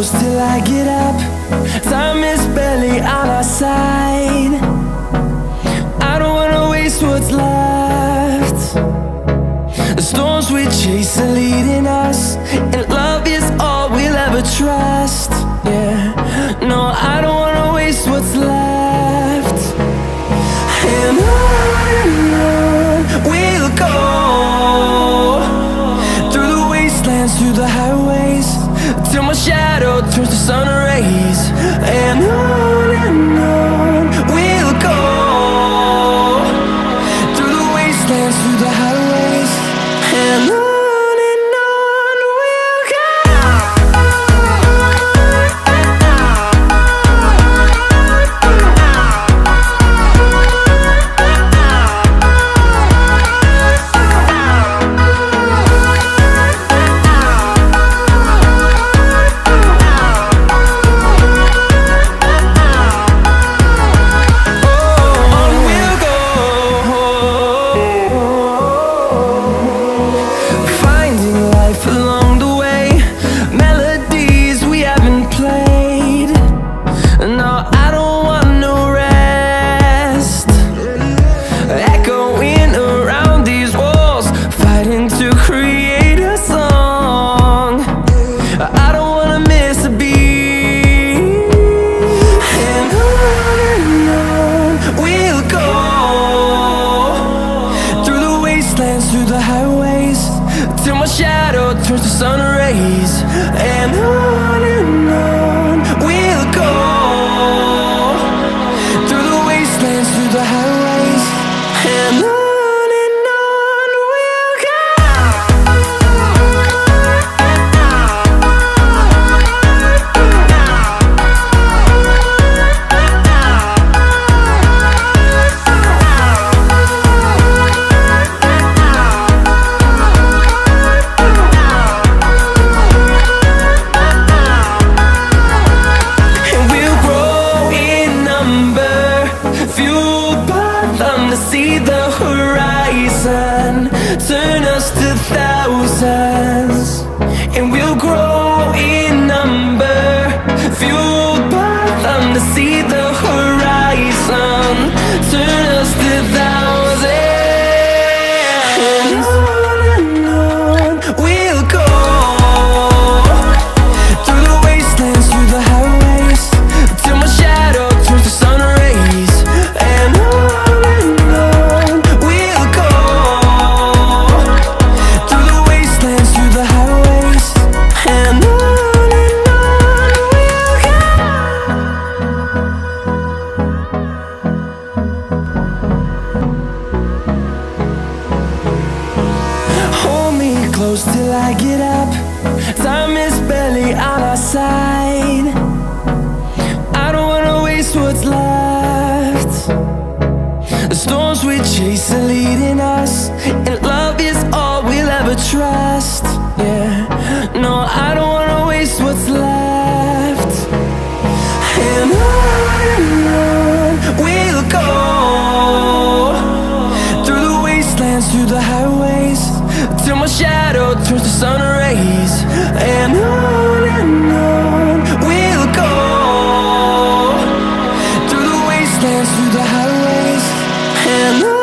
close till I get up. Time is barely on our side. I don't wanna waste what's left. The storms we chase are leading us, and love is all we'll ever trust. Yeah, no, I don't wanna waste what's left. And on we'll go, through the wastelands, through the highways, till my shadow turns to sun rays. And on we'll go, through the wastelands, through the highways, and on we'll go. Through the highways, till my shadow turns to sun rays. And on we'll go, through the wastelands, through the highways, and on we'll go. See the horizon, turn us to thousands, and we'll grow in number, fueled by them. To see the horizon, turn us to thousands, and on we'll go, through the wastelands, through the highways, till my shadow turns to sun rays. And close till I get up. Time is barely on our side. I don't wanna waste what's left. The storms we chase are leading us, and love is all we'll ever trust. Yeah, no, I don't wanna waste what's left. And on we'll go, through the wastelands, through the highways, till my shadow turns to sun rays. And on we'll go, through the wastelands, through the highways, and on.